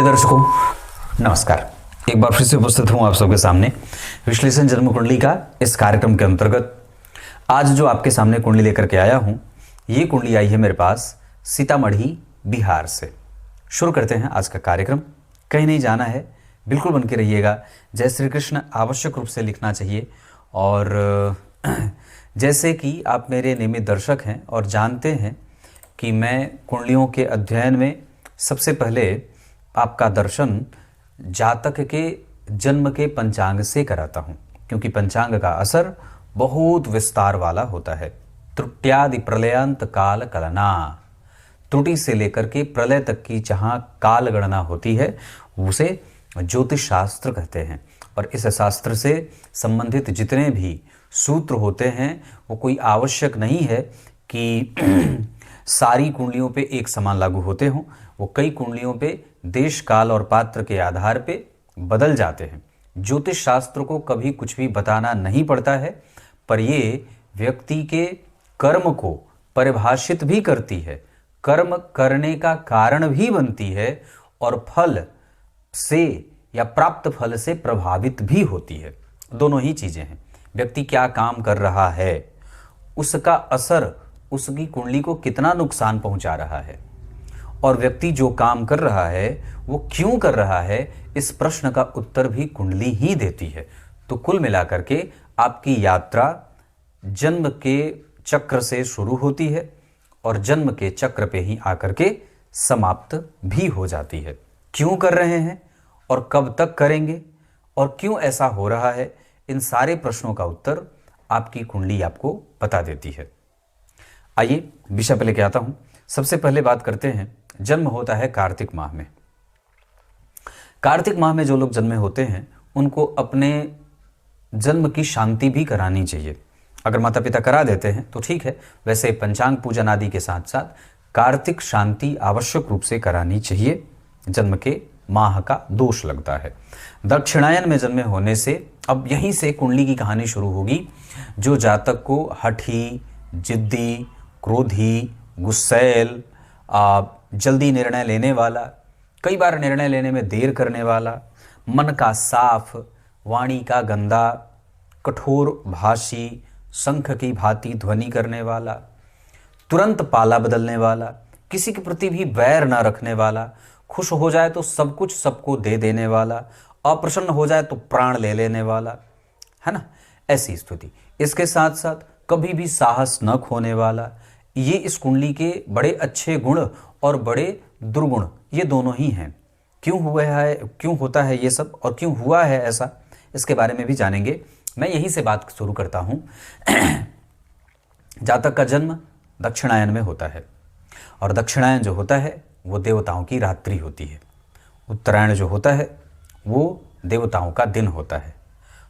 दर्शकों नमस्कार। एक बार फिर से उपस्थित हूं आप सबके सामने विश्लेषण जन्म कुंडली का इस कार्यक्रम के अंतर्गत। आज जो आपके सामने कुंडली लेकर के आया हूं, ये कुंडली आई है मेरे पास सीतामढ़ी बिहार से। शुरू करते हैं आज का कार्यक्रम। कहीं नहीं जाना है, बिल्कुल बन के रहिएगा। जय श्री कृष्ण आवश्यक रूप से लिखना चाहिए। और जैसे कि आप मेरे नियमित दर्शक हैं और जानते हैं कि मैं कुंडलियों के अध्ययन में सबसे पहले आपका दर्शन जातक के जन्म के पंचांग से कराता हूं, क्योंकि पंचांग का असर बहुत विस्तार वाला होता है। त्रुट्यादि प्रलयांत काल कलना, त्रुटि से लेकर के प्रलय तक की जहां काल गणना होती है उसे ज्योतिष शास्त्र कहते हैं। और इस शास्त्र से संबंधित जितने भी सूत्र होते हैं वो कोई आवश्यक नहीं है कि सारी कुंडलियों पे एक समान लागू होते हों। वो कई कुंडलियों पे देश काल और पात्र के आधार पे बदल जाते हैं। ज्योतिष शास्त्र को कभी कुछ भी बताना नहीं पड़ता है, पर ये व्यक्ति के कर्म को परिभाषित भी करती है, कर्म करने का कारण भी बनती है और फल से या प्राप्त फल से प्रभावित भी होती है। दोनों ही चीजें हैं। व्यक्ति क्या काम कर रहा है, उसका असर उसकी कुंडली को कितना नुकसान पहुंचा रहा है, और व्यक्ति जो काम कर रहा है वो क्यों कर रहा है, इस प्रश्न का उत्तर भी कुंडली ही देती है। तो कुल मिलाकर के आपकी यात्रा जन्म के चक्र से शुरू होती है और जन्म के चक्र पे ही आकर के समाप्त भी हो जाती है। क्यों कर रहे हैं और कब तक करेंगे और क्यों ऐसा हो रहा है, इन सारे प्रश्नों का उत्तर आपकी कुंडली आपको बता देती है। आइए विषय पे लेके आता हूं। सबसे पहले बात करते हैं, जन्म होता है कार्तिक माह में। कार्तिक माह में जो लोग जन्मे होते हैं उनको अपने जन्म की शांति भी करानी चाहिए। अगर माता पिता करा देते हैं तो ठीक है, वैसे पंचांग पूजन आदि के साथ साथ कार्तिक शांति आवश्यक रूप से करानी चाहिए। जन्म के माह का दोष लगता है। दक्षिणायन में जन्मे होने से अब यहीं से कुंडली की कहानी शुरू होगी। जो जातक को हठी, जिद्दी, क्रोधी, गुस्सैल, जल्दी निर्णय लेने वाला, कई बार निर्णय लेने में देर करने वाला, मन का साफ, वाणी का गंदा, कठोर भाषी, शंख की भांति ध्वनि करने वाला, तुरंत पाला बदलने वाला, किसी के प्रति भी वैर न रखने वाला, खुश हो जाए तो सब कुछ सबको दे देने वाला, अप्रसन्न हो जाए तो प्राण ले लेने वाला, है ना, ऐसी स्थिति। इसके साथ साथ कभी भी साहस न खोने वाला, ये इस कुंडली के बड़े अच्छे गुण और बड़े दुर्गुण ये दोनों ही हैं। क्यों हुआ है, क्यों होता है ये सब और क्यों हुआ है ऐसा, इसके बारे में भी जानेंगे। मैं यहीं से बात शुरू करता हूं। जातक का जन्म दक्षिणायन में होता है और दक्षिणायन जो होता है वो देवताओं की रात्रि होती है। उत्तरायण जो होता है वो देवताओं का दिन होता है।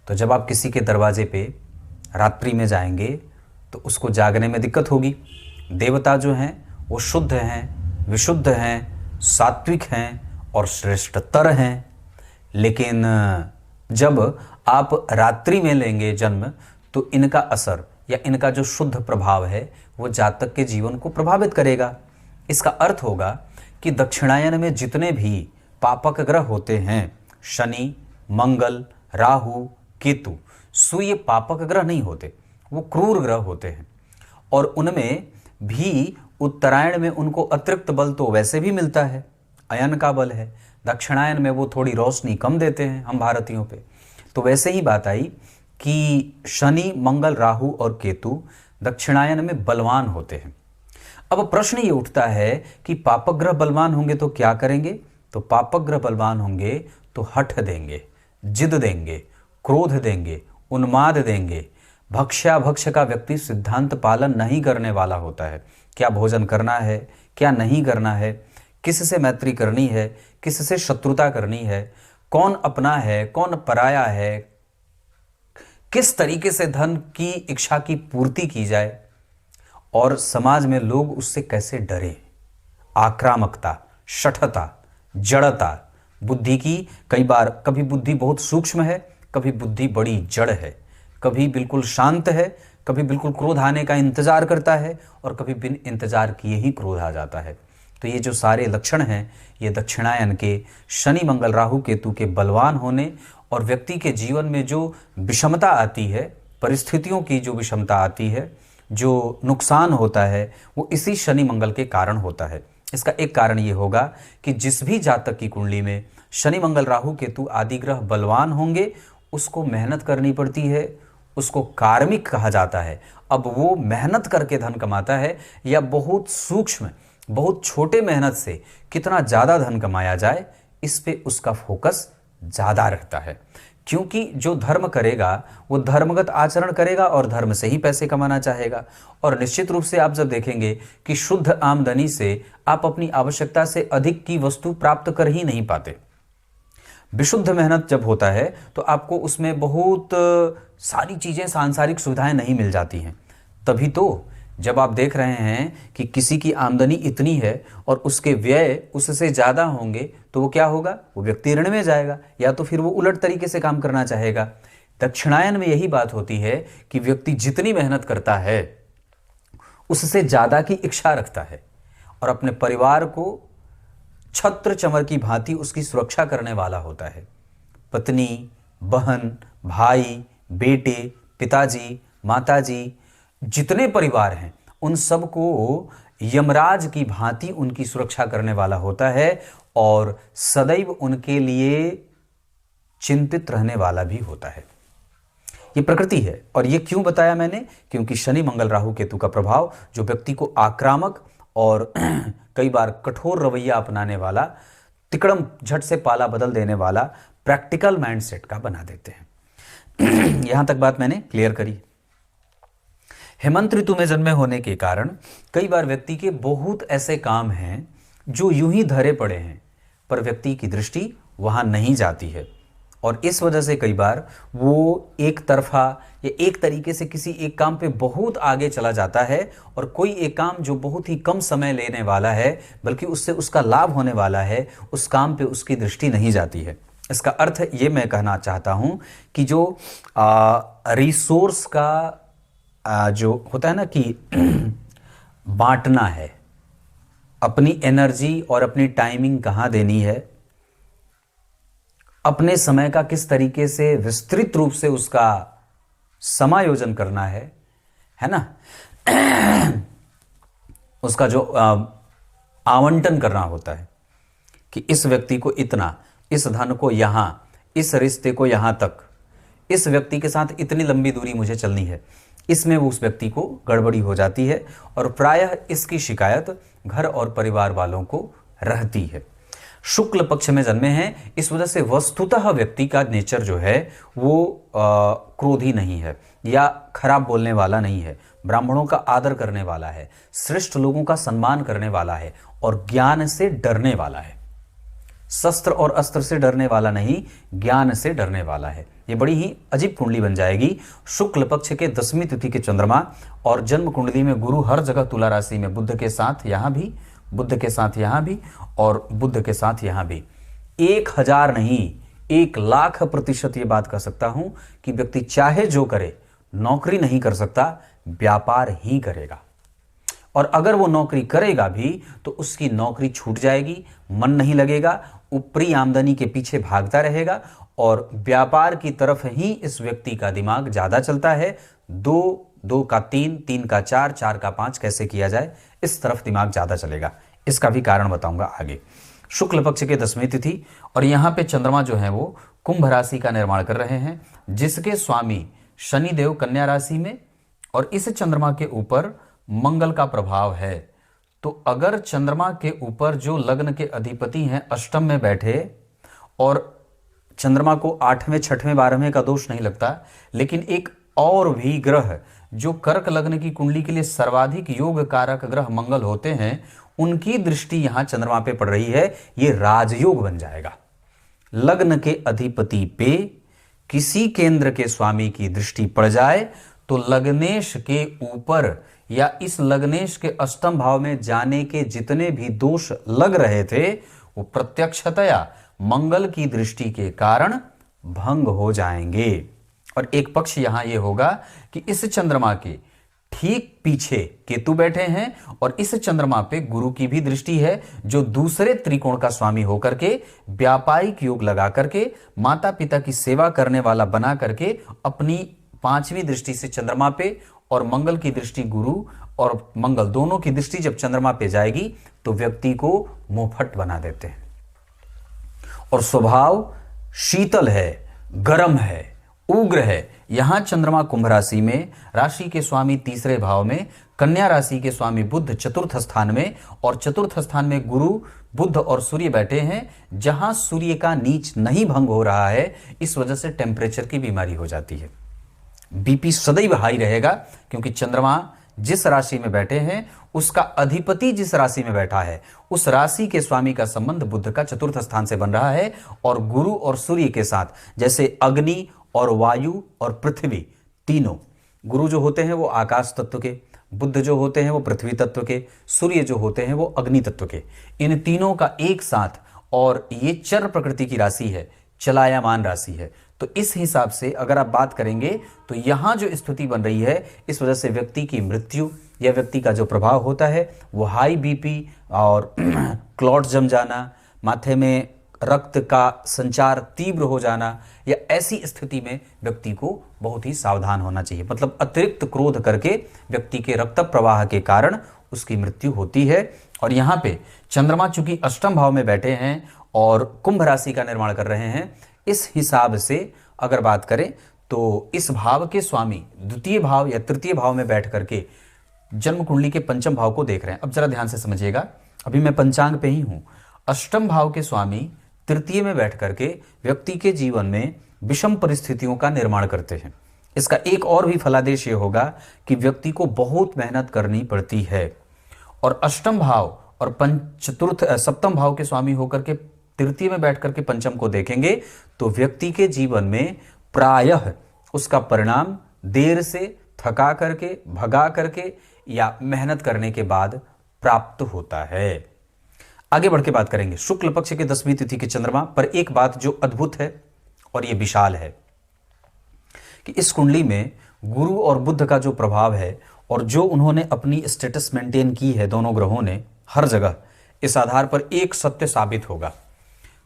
तो जब आप किसी के दरवाजे पे रात्रि में जाएंगे तो उसको जागने में दिक्कत होगी। देवता जो हैं वो शुद्ध हैं, विशुद्ध हैं, सात्विक हैं और श्रेष्ठतर हैं। लेकिन जब आप रात्रि में लेंगे जन्म तो इनका असर या इनका जो शुद्ध प्रभाव है वो जातक के जीवन को प्रभावित करेगा। इसका अर्थ होगा कि दक्षिणायन में जितने भी पापक ग्रह होते हैं, शनि, मंगल, राहु, केतु, सो ये पापक ग्रह नहीं होते, वो क्रूर ग्रह होते हैं। और उनमें भी उत्तरायण में उनको अतिरिक्त बल तो वैसे भी मिलता है, अयन का बल है। दक्षिणायन में वो थोड़ी रोशनी कम देते हैं हम भारतीयों पे। तो वैसे ही बात आई कि शनि, मंगल, राहु और केतु दक्षिणायन में बलवान होते हैं। अब प्रश्न ये उठता है कि पापक ग्रह बलवान होंगे तो क्या करेंगे? तो पापक ग्रह बलवान होंगे तो हठ देंगे, जिद देंगे, क्रोध देंगे, उन्माद देंगे। भक्ष्याभक्ष का व्यक्ति सिद्धांत पालन नहीं करने वाला होता है। क्या भोजन करना है, क्या नहीं करना है, किससे मैत्री करनी है, किससे शत्रुता करनी है, कौन अपना है, कौन पराया है, किस तरीके से धन की इच्छा की पूर्ति की जाए और समाज में लोग उससे कैसे डरे। आक्रामकता, शठता, जड़ता, बुद्धि की कई बार कभी बुद्धि बहुत सूक्ष्म है, कभी बुद्धि बड़ी जड़ है, कभी बिल्कुल शांत है, कभी बिल्कुल क्रोध आने का इंतजार करता है और कभी बिन इंतजार किए ही क्रोध आ जाता है। तो ये जो सारे लक्षण हैं ये दक्षिणायन के शनि मंगल राहु केतु के बलवान होने और व्यक्ति के जीवन में जो विषमता आती है, परिस्थितियों की जो विषमता आती है, जो नुकसान होता है, वो इसी शनि मंगल के कारण होता है। इसका एक कारण ये होगा कि जिस भी जातक की कुंडली में शनि मंगल राहु केतु आदि ग्रह बलवान होंगे उसको मेहनत करनी पड़ती है, उसको कार्मिक कहा जाता है। अब वो मेहनत करके धन कमाता है या बहुत सूक्ष्म, बहुत छोटे मेहनत से कितना ज़्यादा धन कमाया जाए, इस पे उसका फोकस ज़्यादा रहता है। क्योंकि जो धर्म करेगा वो धर्मगत आचरण करेगा और धर्म से ही पैसे कमाना चाहेगा। और निश्चित रूप से आप जब देखेंगे कि शुद्ध आमदनी से आप अपनी आवश्यकता से अधिक की वस्तु प्राप्त कर ही नहीं पाते। विशुद्ध मेहनत जब होता है तो आपको उसमें बहुत सारी चीज़ें, सांसारिक सुविधाएं नहीं मिल जाती हैं। तभी तो जब आप देख रहे हैं कि किसी की आमदनी इतनी है और उसके व्यय उससे ज़्यादा होंगे तो वो क्या होगा, वो व्यक्ति ऋण में जाएगा या तो फिर वो उलट तरीके से काम करना चाहेगा। दक्षिणायन में यही बात होती है कि व्यक्ति जितनी मेहनत करता है उससे ज़्यादा की इच्छा रखता है और अपने परिवार को छत्र चमर की भांति उसकी सुरक्षा करने वाला होता है। पत्नी, बहन, भाई, बेटे, पिताजी, माताजी, जितने परिवार हैं उन सबको यमराज की भांति उनकी सुरक्षा करने वाला होता है और सदैव उनके लिए चिंतित रहने वाला भी होता है। ये प्रकृति है। और ये क्यों बताया मैंने, क्योंकि शनि मंगल राहु केतु का प्रभाव जो व्यक्ति को आक्रामक और कई बार कठोर रवैया अपनाने वाला, तिकड़म झट से पाला बदल देने वाला, प्रैक्टिकल माइंडसेट का बना देते हैं। यहां तक बात मैंने क्लियर करी। हेमंत ऋतु में जन्मे होने के कारण कई बार व्यक्ति के बहुत ऐसे काम हैं जो यूं ही धरे पड़े हैं पर व्यक्ति की दृष्टि वहां नहीं जाती है और इस वजह से कई बार वो एक तरफा या एक तरीके से किसी एक काम पे बहुत आगे चला जाता है और कोई एक काम जो बहुत ही कम समय लेने वाला है बल्कि उससे उसका लाभ होने वाला है, उस काम पे उसकी दृष्टि नहीं जाती है। इसका अर्थ ये मैं कहना चाहता हूँ कि जो रिसोर्स का जो होता है ना कि बांटना है, अपनी एनर्जी और अपनी टाइमिंग कहाँ देनी है, अपने समय का किस तरीके से विस्तृत रूप से उसका समायोजन करना है ना, उसका जो आवंटन करना होता है कि इस व्यक्ति को इतना, इस धन को यहाँ, इस रिश्ते को यहाँ तक, इस व्यक्ति के साथ इतनी लंबी दूरी मुझे चलनी है, इसमें वो उस व्यक्ति को गड़बड़ी हो जाती है और प्रायः इसकी शिकायत घर और परिवार वालों को रहती है। शुक्ल पक्ष में जन्मे हैं, इस वजह से वस्तुतः व्यक्ति का नेचर जो है वो क्रोधी नहीं है या खराब बोलने वाला नहीं है, ब्राह्मणों का आदर करने वाला है, श्रेष्ठ लोगों का सम्मान करने वाला है और ज्ञान से डरने वाला है। शस्त्र और अस्त्र से डरने वाला नहीं, ज्ञान से डरने वाला है। ये बड़ी ही अजीब कुंडली बन जाएगी। शुक्ल पक्ष के 10वीं तिथि के चंद्रमा और जन्म कुंडली में गुरु हर जगह तुला राशि में, बुध के साथ यहाँ भी, बुध के साथ यहाँ भी और बुध के साथ यहाँ भी। 1000 नहीं 1,00,000% ये बात कह सकता हूं कि व्यक्ति चाहे जो करे नौकरी नहीं कर सकता, व्यापार ही करेगा। और अगर वो नौकरी करेगा भी तो उसकी नौकरी छूट जाएगी, मन नहीं लगेगा, ऊपरी आमदनी के पीछे भागता रहेगा और व्यापार की तरफ ही इस व्यक्ति का दिमाग ज्यादा चलता है। 2 का 3, 3 का 4, 4 का 5 कैसे किया जाए, इस तरफ दिमाग ज्यादा चलेगा। इसका भी कारण बताऊंगा आगे। शुक्ल पक्ष के 10वीं तिथि और यहाँ पे चंद्रमा जो है वो कुंभ राशि का निर्माण कर रहे हैं, जिसके स्वामी शनिदेव कन्या राशि में और इस चंद्रमा के ऊपर मंगल का प्रभाव है। तो अगर चंद्रमा के ऊपर जो लग्न के अधिपति हैं अष्टम में बैठे और चंद्रमा को 8वें 6वें 12वें का दोष नहीं लगता, लेकिन एक और भी ग्रह जो कर्क लग्न की कुंडली के लिए सर्वाधिक योग कारक ग्रह मंगल होते हैं, उनकी दृष्टि यहां चंद्रमा पे पड़ रही है, ये राजयोग बन जाएगा। लग्न के अधिपति पे किसी केंद्र के स्वामी की दृष्टि पड़ जाए तो लग्नेश के ऊपर या इस लग्नेश के अष्टम भाव में जाने के जितने भी दोष लग रहे थे वो प्रत्यक्षतया मंगल की दृष्टि के कारण भंग हो जाएंगे। और एक पक्ष यहां यह होगा कि इस चंद्रमा के ठीक पीछे केतु बैठे हैं और इस चंद्रमा पे गुरु की भी दृष्टि है, जो दूसरे त्रिकोण का स्वामी होकर के व्यापारिक योग लगा करके माता पिता की सेवा करने वाला बना करके अपनी पांचवी दृष्टि से चंद्रमा पे और मंगल की दृष्टि गुरु और मंगल दोनों की दृष्टि जब चंद्रमा पे जाएगी तो व्यक्ति को मुंहफट बना देते हैं। और स्वभाव शीतल है, गर्म है, उग्र है। यहां चंद्रमा कुंभ राशि में, राशि के स्वामी तीसरे भाव में, कन्या राशि के स्वामी बुध चतुर्थ स्थान में और चतुर्थ स्थान में गुरु बुध और सूर्य बैठे हैं, जहां सूर्य का नीच नहीं भंग हो रहा है। इस वजह से टेम्परेचर की बीमारी हो जाती है, बीपी सदैव हाई रहेगा, क्योंकि चंद्रमा जिस राशि में बैठे हैं उसका अधिपति जिस राशि में बैठा है उस राशि के स्वामी का संबंध बुध का चतुर्थ स्थान से बन रहा है। और गुरु और सूर्य के साथ, जैसे अग्नि और वायु और पृथ्वी तीनों, गुरु जो होते हैं वो आकाश तत्व के, बुध जो होते हैं वो पृथ्वी तत्व के, सूर्य जो होते हैं वो अग्नि तत्व के, इन तीनों का एक साथ, और ये चर प्रकृति की राशि है, चलायमान राशि है। तो इस हिसाब से अगर आप बात करेंगे तो यहां जो स्थिति बन रही है, इस वजह से व्यक्ति की मृत्यु या व्यक्ति का जो प्रभाव होता है वो हाई बीपी और क्लॉट जम जाना, माथे में रक्त का संचार तीव्र हो जाना, या ऐसी स्थिति में व्यक्ति को बहुत ही सावधान होना चाहिए। मतलब अतिरिक्त क्रोध करके व्यक्ति के रक्त प्रवाह के कारण उसकी मृत्यु होती है। और यहाँ पे चंद्रमा चूंकि अष्टम भाव में बैठे हैं और कुंभ राशि का निर्माण कर रहे हैं, इस हिसाब से अगर बात करें तो इस भाव के स्वामी द्वितीय भाव या तृतीय भाव में बैठ करके जन्म कुंडली के पंचम भाव को देख रहे हैं। अब जरा ध्यान से समझिएगा, अभी मैं पंचांग पे ही हूं। अष्टम भाव के स्वामी तृतीय में बैठ करके व्यक्ति के जीवन में विषम परिस्थितियों का निर्माण करते हैं। इसका एक और भी फलादेश ये होगा कि व्यक्ति को बहुत मेहनत करनी पड़ती है। और अष्टम भाव और सप्तम भाव के स्वामी होकर के तृतीय में बैठ करके पंचम को देखेंगे तो व्यक्ति के जीवन में प्रायः उसका परिणाम देर से, थका करके, भगा करके या मेहनत करने के बाद प्राप्त होता है। आगे बढ़ के बात करेंगे शुक्ल पक्ष के 10वीं तिथि के चंद्रमा पर। एक बात जो अद्भुत है और ये विशाल है कि इस कुंडली में गुरु और बुध का जो प्रभाव है और जो उन्होंने अपनी स्टेटस मेंटेन की है दोनों ग्रहों ने हर जगह, इस आधार पर एक सत्य साबित होगा।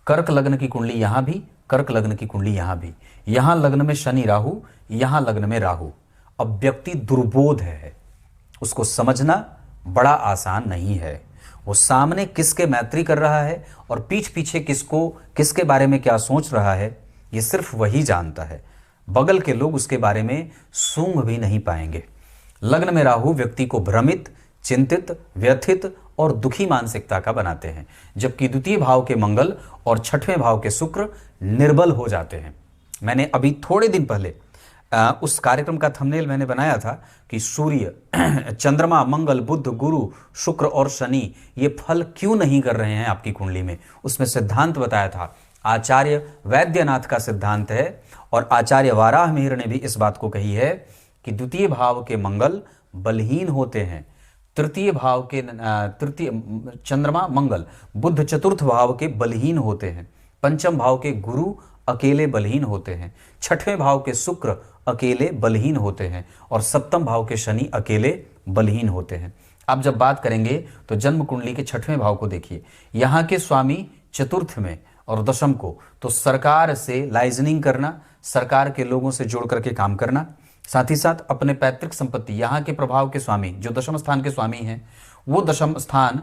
कर्क लग्न की कुंडली यहां भी, कर्क लग्न की कुंडली यहां भी, यहां लग्न में शनि राहु, यहां लग्न में राहु। अब व्यक्ति दुर्बोध है, उसको समझना बड़ा आसान नहीं है। वो सामने किसके मैत्री कर रहा है और पीठ पीछे किसको, किसके बारे में क्या सोच रहा है, ये सिर्फ वही जानता है। बगल के लोग उसके बारे में सूंघ भी नहीं पाएंगे। लग्न में राहु व्यक्ति को भ्रमित, चिंतित, व्यथित और दुखी मानसिकता का बनाते हैं, जबकि द्वितीय भाव के मंगल और छठवें भाव के शुक्र निर्बल हो जाते हैं। मैंने अभी थोड़े दिन पहले उस कार्यक्रम का थंबनेल मैंने बनाया था कि सूर्य, चंद्रमा, मंगल, बुध, गुरु, शुक्र और शनि ये फल क्यों नहीं कर रहे हैं आपकी कुंडली में। उसमें सिद्धांत बताया था, आचार्य वैद्यनाथ का सिद्धांत है और आचार्य वाराह मिहिर ने भी इस बात को कही है कि द्वितीय भाव के मंगल बलहीन होते हैं, तृतीय भाव के चंद्रमा, मंगल, बुध चतुर्थ भाव के बलहीन होते हैं, पंचम भाव के गुरु अकेले बलहीन होते हैं, छठवें भाव के शुक्र अकेले बलहीन होते हैं और सप्तम भाव के शनि अकेले बलहीन होते हैं। अब जब बात करेंगे तो जन्म कुंडली के छठवें भाव को देखिए, यहाँ के स्वामी चतुर्थ में और दशम को, तो सरकार से लाइजनिंग करना, सरकार के लोगों से जोड़ करके काम करना, साथ ही साथ अपने पैतृक संपत्ति, यहाँ के प्रभाव के स्वामी जो दशम स्थान के स्वामी हैं वो दशम स्थान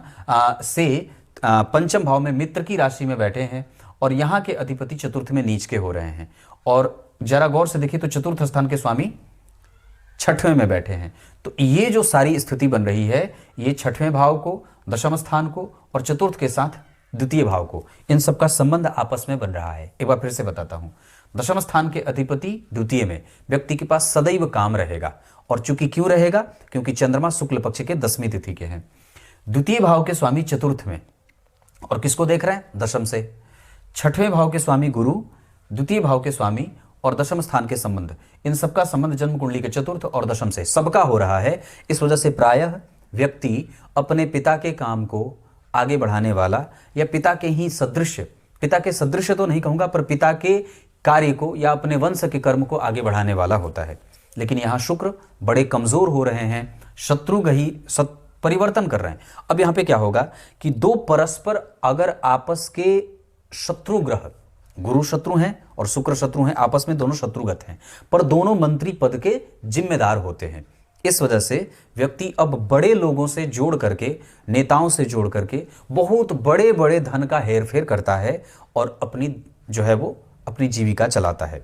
से पंचम भाव में मित्र की राशि में बैठे हैं और यहाँ के अधिपति चतुर्थ में नीच के हो रहे हैं। और जरा गौर से देखिए तो चतुर्थ स्थान के स्वामी छठवें में बैठे हैं। तो ये जो सारी स्थिति बन रही है ये छठवें भाव को, दशम स्थान को और चतुर्थ के साथ द्वितीय भाव को, इन सबका संबंध आपस में बन रहा है। एक बार फिर से बताता हूं, दशम स्थान के अधिपति द्वितीय में, व्यक्ति के पास सदैव काम रहेगा। और चूंकि क्यों रहेगा, क्योंकि चंद्रमा शुक्ल पक्ष के 10वीं तिथि के हैं। द्वितीय भाव के स्वामी चतुर्थ में और किसको देख रहे हैं, दशम से। छठवें भाव के स्वामी गुरु, द्वितीय भाव के स्वामी और दशम स्थान के संबंध, इन सबका संबंध जन्म कुंडली के चतुर्थ और दशम से सबका हो रहा है। इस वजह से प्रायः व्यक्ति अपने पिता के काम को आगे बढ़ाने वाला या पिता के ही सदृश, पिता के सदृश तो नहीं कहूंगा, पर पिता के कार्य को या अपने वंश के कर्म को आगे बढ़ाने वाला होता है। लेकिन यहाँ शुक्र बड़े कमजोर हो रहे हैं, शत्रुग्रही परिवर्तन कर रहे हैं। अब यहाँ पे क्या होगा कि दो परस्पर अगर आपस के शत्रु ग्रह, गुरु शत्रु हैं और शुक्र शत्रु हैं, आपस में दोनों शत्रुगत हैं, पर दोनों मंत्री पद के जिम्मेदार होते हैं। इस वजह से व्यक्ति अब बड़े लोगों से जोड़ करके, नेताओं से जोड़ करके बहुत बड़े बड़े धन का हेरफेर करता है और अपनी जो है वो अपनी जीविका चलाता है।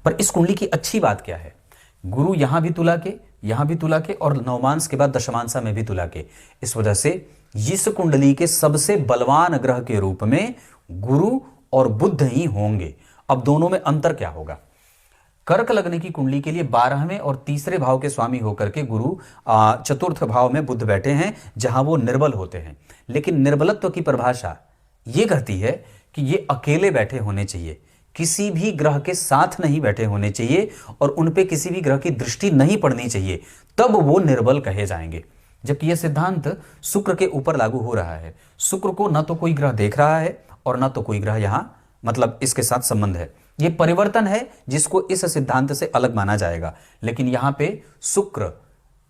पर इस कुंडली की अच्छी बात क्या है, गुरु यहां भी तुला के, यहां भी तुला के और नवमांश के बाद दशमांशा में भी तुला के। इस वजह से इस कुंडली के सबसे बलवान ग्रह के रूप में गुरु और बुध ही होंगे। अब दोनों में अंतर क्या होगा, कर्क लग्न की कुंडली के लिए 12वें और तीसरे भाव के स्वामी होकर के गुरु चतुर्थ भाव में बुध बैठे हैं, जहां वो निर्बल होते हैं। लेकिन निर्बलत्व की परिभाषा ये कहती है कि ये अकेले बैठे होने चाहिए, किसी भी ग्रह के साथ नहीं बैठे होने चाहिए और उन पे किसी भी ग्रह की दृष्टि नहीं पड़नी चाहिए, तब वो निर्बल कहे जाएंगे। जबकि यह सिद्धांत शुक्र के ऊपर लागू हो रहा है। शुक्र को न तो कोई ग्रह देख रहा है और न तो कोई ग्रह यहां मतलब इसके साथ संबंध है। यह परिवर्तन है जिसको इस सिद्धांत से अलग माना जाएगा। लेकिन यहां पे शुक्र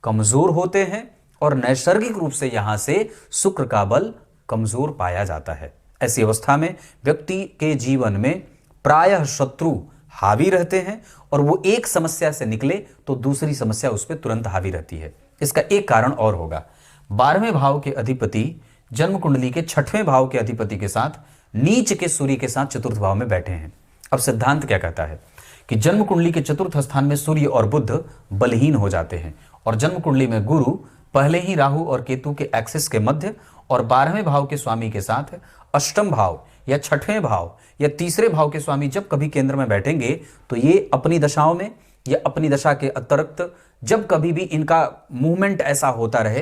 कमजोर होते हैं और नैसर्गिक रूप से यहां से शुक्र का बल कमजोर पाया जाता है। ऐसी अवस्था में व्यक्ति के जीवन में प्रायः शत्रु हावी रहते हैं और वो एक समस्या से निकले तो दूसरी समस्या उस पर तुरंत हावी रहती है। इसका एक कारण और होगा, 12वें भाव के अधिपति जन्म कुंडली के 6वें भाव के अधिपति के साथ नीच के सूर्य के साथ चतुर्थ भाव में बैठे हैं। अब सिद्धांत क्या कहता है कि जन्म कुंडली के चतुर्थ स्थान में सूर्य और बुध बलहीन हो जाते हैं और जन्म कुंडली में गुरु पहले ही राहु और केतु के एक्सिस के मध्य और 12वें भाव के स्वामी के साथ अष्टम भाव या 6वें भाव या तीसरे भाव के स्वामी जब कभी केंद्र में बैठेंगे तो ये अपनी दशाओं में या अपनी दशा के अतिरिक्त जब कभी भी इनका मूवमेंट ऐसा होता रहे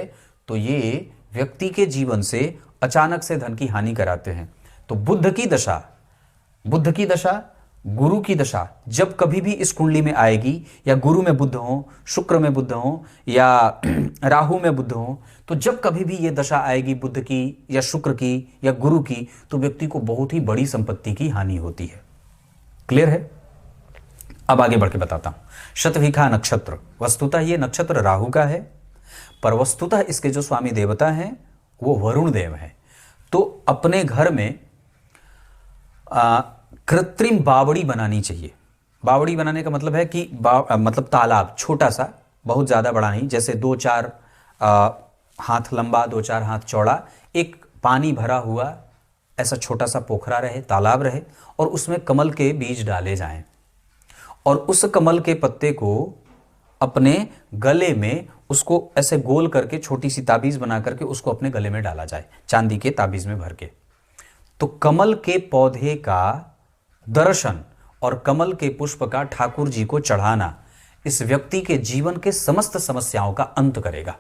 तो ये व्यक्ति के जीवन से अचानक से धन की हानि कराते हैं। तो बुध की दशा गुरु की दशा जब कभी भी इस कुंडली में आएगी, या गुरु में बुध हो, शुक्र में बुध हो या राहु में बुध हो, तो जब कभी भी ये दशा आएगी बुध की या शुक्र की या गुरु की, तो व्यक्ति को बहुत ही बड़ी संपत्ति की हानि होती है। क्लियर है? अब आगे बढ़ के बताता हूं। शतभिखा नक्षत्र, वस्तुतः ये नक्षत्र राहु का है, पर वस्तुतः इसके जो स्वामी देवता हैं वो वरुण देव हैं। तो अपने घर में कृत्रिम बावड़ी बनानी चाहिए। बावड़ी बनाने का मतलब है कि मतलब तालाब छोटा सा, बहुत ज़्यादा बड़ा नहीं, जैसे 2-4 हाथ लंबा 2-4 हाथ चौड़ा, एक पानी भरा हुआ ऐसा छोटा सा पोखरा रहे, तालाब रहे और उसमें कमल के बीज डाले जाएं और उस कमल के पत्ते को अपने गले में उसको ऐसे गोल करके छोटी सी ताबीज बना करके उसको अपने गले में डाला जाए, चांदी के ताबीज में भर के। तो कमल के पौधे का दर्शन और कमल के पुष्प का ठाकुर जी को चढ़ाना इस व्यक्ति के जीवन के समस्त समस्याओं का अंत करेगा।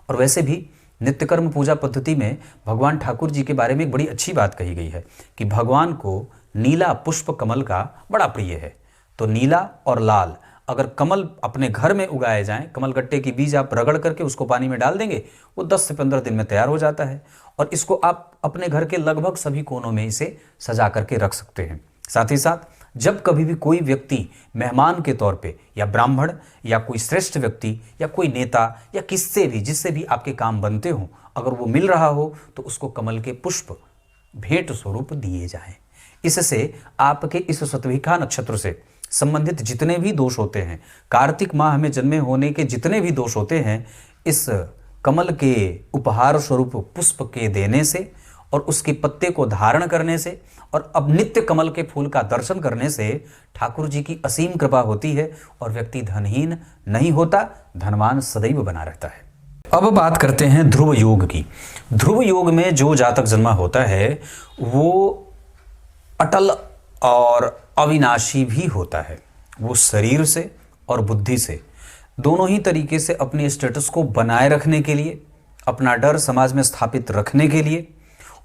और वैसे भी नित्यकर्म पूजा पद्धति में भगवान ठाकुर जी के बारे में एक बड़ी अच्छी बात कही गई है कि भगवान को नीला पुष्प कमल का बड़ा प्रिय है। तो नीला और लाल अगर कमल अपने घर में उगाए जाएं, कमल गट्टे की बीज आप रगड़ करके उसको पानी में डाल देंगे, वो 10 से 15 दिन में तैयार हो जाता है और इसको आप अपने घर के लगभग सभी कोनों में इसे सजा करके रख सकते हैं। साथ ही साथ जब कभी भी कोई व्यक्ति मेहमान के तौर पे या ब्राह्मण या कोई श्रेष्ठ व्यक्ति या कोई नेता या किससे भी जिससे भी आपके काम बनते हो, अगर वो मिल रहा हो तो उसको कमल के पुष्प भेंट स्वरूप दिए जाएं। इससे आपके इस शतभिखा नक्षत्र से संबंधित जितने भी दोष होते हैं, कार्तिक माह में जन्मे होने के जितने भी दोष होते हैं, इस कमल के उपहार स्वरूप पुष्प के देने से और उसके पत्ते को धारण करने से और अब नित्य कमल के फूल का दर्शन करने से ठाकुर जी की असीम कृपा होती है और व्यक्ति धनहीन नहीं होता, धनवान सदैव बना रहता है। अब बात करते हैं ध्रुव योग की। ध्रुव योग में जो जातक जन्मा होता है वो अटल और अविनाशी भी होता है। वो शरीर से और बुद्धि से दोनों ही तरीके से अपने स्टेटस को बनाए रखने के लिए, अपना डर समाज में स्थापित रखने के लिए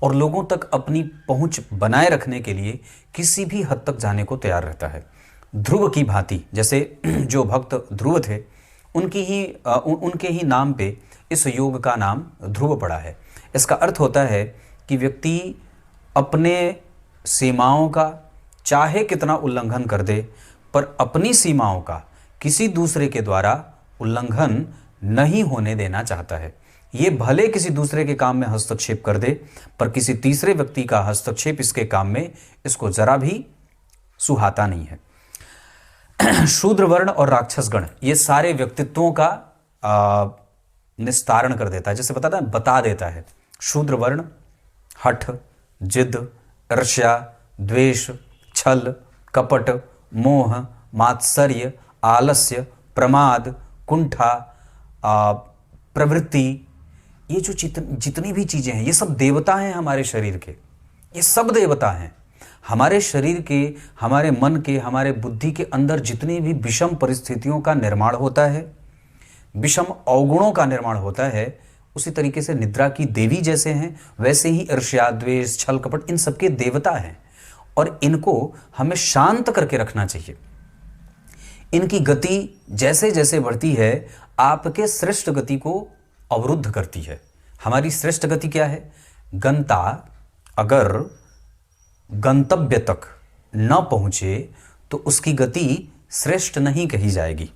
और लोगों तक अपनी पहुंच बनाए रखने के लिए किसी भी हद तक जाने को तैयार रहता है। ध्रुव की भांति जैसे जो भक्त ध्रुव थे उनके ही नाम पे इस योग का नाम ध्रुव पड़ा है। इसका अर्थ होता है कि व्यक्ति अपने सीमाओं का चाहे कितना उल्लंघन कर दे, पर अपनी सीमाओं का किसी दूसरे के द्वारा उल्लंघन नहीं होने देना चाहता है। ये भले किसी दूसरे के काम में हस्तक्षेप कर दे, पर किसी तीसरे व्यक्ति का हस्तक्षेप इसके काम में इसको जरा भी सुहाता नहीं है। शूद्र वर्ण और राक्षस गण ये सारे व्यक्तित्वों का निस्तारण कर देता है, जैसे बता देता है। शूद्र वर्ण हठ, जिद, ईर्ष्या, द्वेष, छल, कपट, मोह, मात्सर्य, आलस्य, प्रमाद, कुंठा, प्रवृत्ति, ये जो जितनी भी चीजें हैं ये सब देवता हैं हमारे शरीर के। ये सब देवता हैं हमारे शरीर के, हमारे मन के, हमारे बुद्धि के अंदर जितनी भी विषम परिस्थितियों का निर्माण होता है, विषम अवगुणों का निर्माण होता है, उसी तरीके से निद्रा की देवी जैसे हैं वैसे ही ईर्ष्या, द्वेष, छल, कपट इन सबके देवता हैं और इनको हमें शांत करके रखना चाहिए। इनकी गति जैसे जैसे बढ़ती है आपके श्रेष्ठ गति को अवरुद्ध करती है। हमारी श्रेष्ठ गति क्या है? गंता अगर गंतव्य तक न पहुंचे तो उसकी गति श्रेष्ठ नहीं कही जाएगी।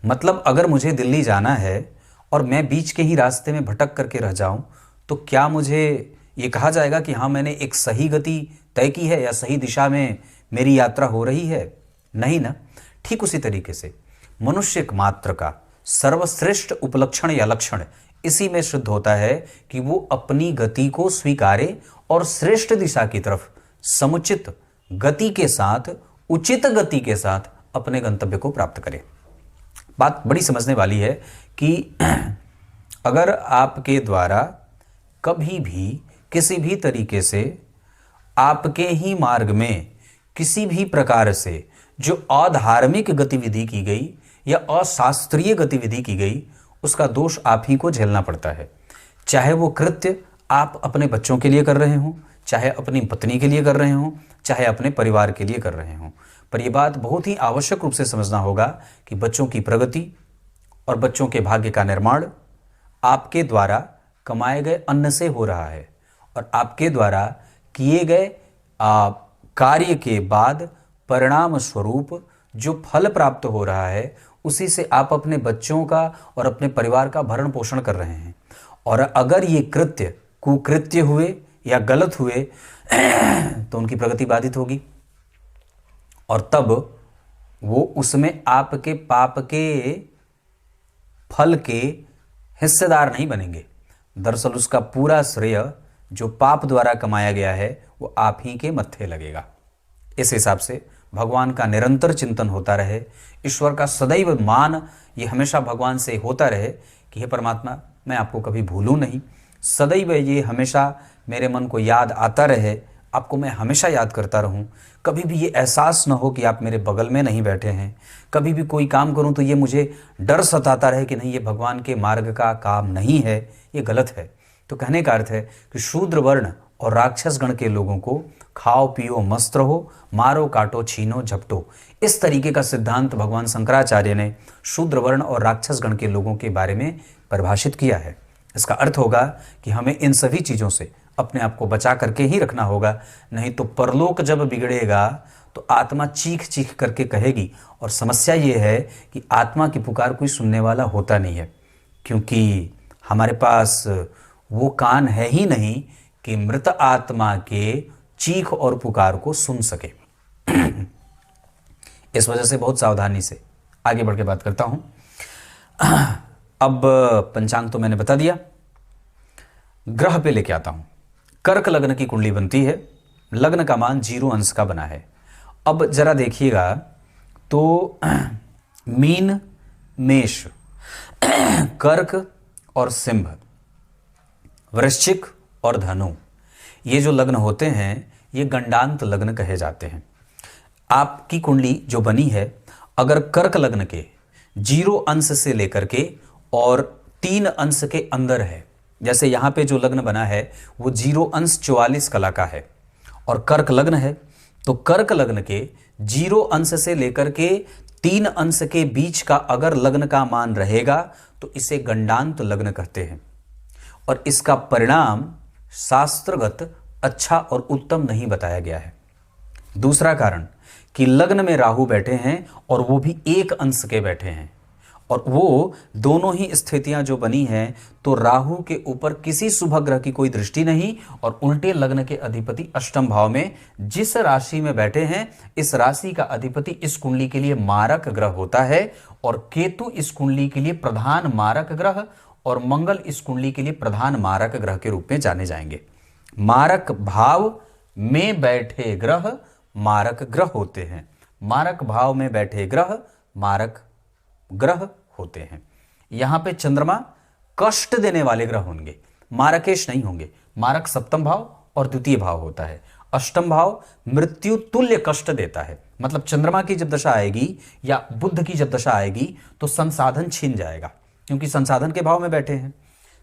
मतलब अगर मुझे दिल्ली जाना है और मैं बीच के ही रास्ते में भटक करके रह जाऊं तो क्या मुझे ये कहा जाएगा कि हाँ मैंने एक सही गति तय की है या सही दिशा में मेरी यात्रा हो रही है? नहीं ना। ठीक उसी तरीके से मनुष्य मात्र का सर्वश्रेष्ठ उपलक्षण या लक्षण इसी में सिद्ध होता है कि वो अपनी गति को स्वीकारे और श्रेष्ठ दिशा की तरफ समुचित गति के साथ, उचित गति के साथ अपने गंतव्य को प्राप्त करे। बात बड़ी समझने वाली है कि अगर आपके द्वारा कभी भी किसी भी तरीके से आपके ही मार्ग में किसी भी प्रकार से जो अधार्मिक गतिविधि की गई या अशास्त्रीय गतिविधि की गई, उसका दोष आप ही को झेलना पड़ता है। चाहे वो कृत्य आप अपने बच्चों के लिए कर रहे हों, चाहे अपनी पत्नी के लिए कर रहे हों, चाहे अपने परिवार के लिए कर रहे हों। पर यह बात बहुत ही आवश्यक रूप से समझना होगा कि बच्चों की प्रगति और बच्चों के भाग्य का निर्माण आपके द्वारा कमाए गए अन्न से हो रहा है और आपके द्वारा किए गए कार्य के बाद परिणाम स्वरूप जो फल प्राप्त हो रहा है उसी से आप अपने बच्चों का और अपने परिवार का भरण पोषण कर रहे हैं। और अगर ये कृत्य कुकृत्य हुए या गलत हुए तो उनकी प्रगति बाधित होगी और तब वो उसमें आपके पाप के फल के हिस्सेदार नहीं बनेंगे। दरअसल उसका पूरा श्रेय जो पाप द्वारा कमाया गया है वो आप ही के मत्थे लगेगा। इस हिसाब से भगवान का निरंतर चिंतन होता रहे, ईश्वर का सदैव मान ये हमेशा भगवान से होता रहे कि हे परमात्मा मैं आपको कभी भूलूं नहीं, सदैव ये हमेशा मेरे मन को याद आता रहे, आपको मैं हमेशा याद करता रहूं। कभी भी ये एहसास न हो कि आप मेरे बगल में नहीं बैठे हैं। कभी भी कोई काम करूं तो ये मुझे डर सताता रहे कि नहीं ये भगवान के मार्ग का काम नहीं है, ये गलत है। तो कहने का अर्थ है कि शूद्र वर्ण और राक्षस गण के लोगों को खाओ पियो मस्त रहो, मारो काटो छीनो झपटो, इस तरीके का सिद्धांत भगवान शंकराचार्य ने शूद्र वर्ण और राक्षस गण के लोगों के बारे में परिभाषित किया है। इसका अर्थ होगा कि हमें इन सभी चीज़ों से अपने आप को बचा करके ही रखना होगा, नहीं तो परलोक जब बिगड़ेगा तो आत्मा चीख चीख करके कहेगी। और समस्या ये है कि आत्मा की पुकार कोई सुनने वाला होता नहीं है, क्योंकि हमारे पास वो कान है ही नहीं कि मृत आत्मा के चीख और पुकार को सुन सके। इस वजह से बहुत सावधानी से आगे बढ़ के बात करता हूं। अब पंचांग तो मैंने बता दिया, ग्रह पे लेके आता हूं। कर्क लग्न की कुंडली बनती है, लग्न का मान 0 अंश का बना है। अब जरा देखिएगा तो मीन, मेष, कर्क और सिंह, वृश्चिक और धनु, ये जो लग्न होते हैं ये गंडांत लग्न कहे जाते हैं। आपकी कुंडली जो बनी है अगर कर्क लग्न के 0 अंश से लेकर के और 3 अंश के अंदर है, जैसे यहाँ पे जो लग्न बना है वो 0 अंश 44 कला का है और कर्क लग्न है, तो कर्क लग्न के 0 अंश से लेकर के 3 अंश के बीच का अगर लग्न का मान रहेगा तो इसे गंडांत लग्न कहते हैं। और इसका परिणाम शास्त्रगत अच्छा और उत्तम नहीं बताया गया है। दूसरा कारण कि लग्न में राहु बैठे हैं और वो भी एक अंश के बैठे हैं, और वो दोनों ही स्थितियां जो बनी हैं तो राहु के ऊपर किसी शुभ ग्रह की कोई दृष्टि नहीं, और उल्टे लग्न के अधिपति अष्टम भाव में जिस राशि में बैठे हैं इस राशि का अधिपति इस कुंडली के लिए मारक ग्रह होता है, और केतु इस कुंडली के लिए प्रधान मारक ग्रह और मंगल इस कुंडली के लिए प्रधान मारक ग्रह के रूप में जाने जाएंगे। मारक भाव में बैठे ग्रह मारक ग्रह होते हैं, मारक भाव में बैठे ग्रह मारक ग्रह होते हैं। यहां पे चंद्रमा कष्ट देने वाले ग्रह होंगे, मारकेश नहीं होंगे। मारक सप्तम भाव और द्वितीय भाव होता है, अष्टम भाव मृत्यु तुल्य कष्ट देता है। मतलब चंद्रमा की जब दशा आएगी या बुध की जब दशा आएगी तो संसाधन छीन जाएगा, क्योंकि संसाधन के भाव में बैठे हैं।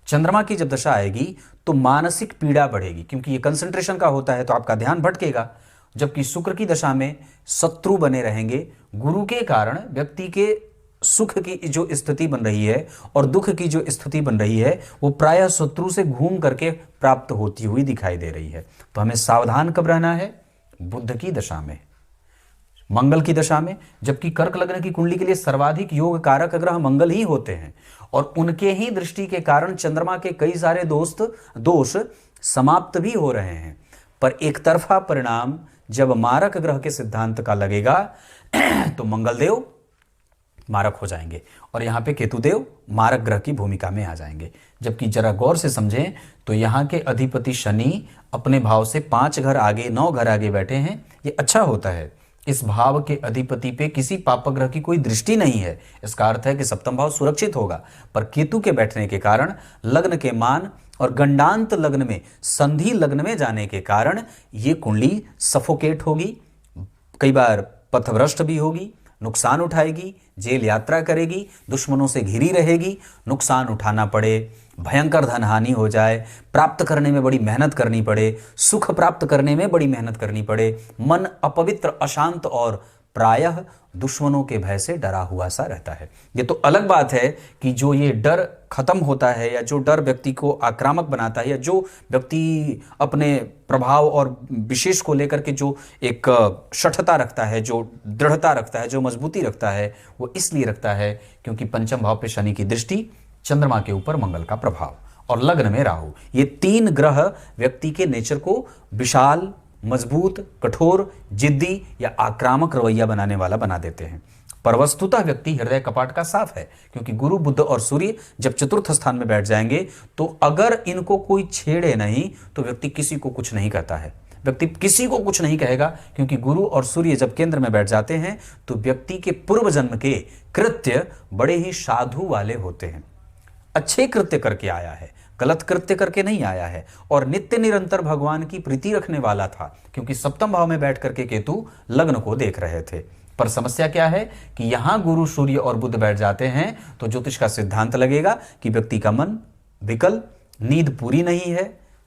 चंद्रमा की जब दशा आएगी तो मानसिक पीड़ा बढ़ेगी, क्योंकि ये कंसंट्रेशन का होता है तो आपका ध्यान भटकेगा। जबकि शुक्र की दशा में शत्रु बने रहेंगे, गुरु के कारण व्यक्ति के सुख की जो स्थिति बन रही है और दुख की जो स्थिति बन रही है वो प्रायः शत्रु से घूम करके प्राप्त होती हुई दिखाई दे रही है। तो हमें सावधान कब रहना है? बुध की दशा में, मंगल की दशा में। जबकि कर्क लग्न की कुंडली के लिए सर्वाधिक योग कारक ग्रह मंगल ही होते हैं, और उनके ही दृष्टि के कारण चंद्रमा के कई सारे दोष समाप्त भी हो रहे हैं। पर एक तरफा परिणाम जब मारक ग्रह के सिद्धांत का लगेगा तो मंगल देव मारक हो जाएंगे और यहां पे केतु देव मारक ग्रह की भूमिका में आ जाएंगे। जबकि जरा गौर से समझें तो यहां के अधिपति शनि अपने भाव से 5 घर आगे 9 घर आगे बैठे हैं, ये अच्छा होता है। इस भाव के अधिपति पे किसी पाप ग्रह की कोई दृष्टि नहीं है, इसका अर्थ है कि सप्तम भाव सुरक्षित होगा। पर केतु के बैठने के कारण लग्न के मान और गंडांत लग्न में संधि लग्न में जाने के कारण ये कुंडली सफोकेट होगी, कई बार पथभ्रष्ट भी होगी, नुकसान उठाएगी, जेल यात्रा करेगी, दुश्मनों से घिरी रहेगी, नुकसान उठाना पड़े, भयंकर धन हानि हो जाए, प्राप्त करने में बड़ी मेहनत करनी पड़े, सुख प्राप्त करने में बड़ी मेहनत करनी पड़े, मन अपवित्र अशांत और प्रायः दुश्मनों के भय से डरा हुआ सा रहता है। ये तो अलग बात है कि जो ये डर खत्म होता है या जो डर व्यक्ति को आक्रामक बनाता है या जो व्यक्ति अपने प्रभाव और विशेष को लेकर के जो एक शठता रखता है, जो दृढ़ता रखता है, जो मजबूती रखता है, वो इसलिए रखता है क्योंकि पंचम भाव पे शनि की दृष्टि, चंद्रमा के ऊपर मंगल का प्रभाव और लग्न में राहु, ये 3 ग्रह व्यक्ति के नेचर को विशाल, मजबूत, कठोर, जिद्दी या आक्रामक रवैया बनाने वाला बना देते हैं। पर वस्तुतः व्यक्ति हृदय कपाट का साफ है, क्योंकि गुरु, बुध और सूर्य जब चतुर्थ स्थान में बैठ जाएंगे तो अगर इनको कोई छेड़े नहीं तो व्यक्ति किसी को कुछ नहीं कहता है। व्यक्ति किसी को कुछ नहीं कहेगा, क्योंकि गुरु और सूर्य जब केंद्र में बैठ जाते हैं तो व्यक्ति के पूर्व जन्म के कृत्य बड़े ही साधु वाले होते हैं, अच्छे कृत्य करके आया है, गलत कृत्य करके नहीं आया है, और नित्य निरंतर भगवान की प्रीति रखने वाला था, क्योंकि सप्तम भाव में बैठ करके केतु लग्न को देख रहे थे। पर समस्या क्या है कि यहां गुरु, सूर्य और बुध बैठ जाते हैं तो ज्योतिष का सिद्धांत लगेगा कि व्यक्ति का मन विकल, नींद पूरी नहीं है,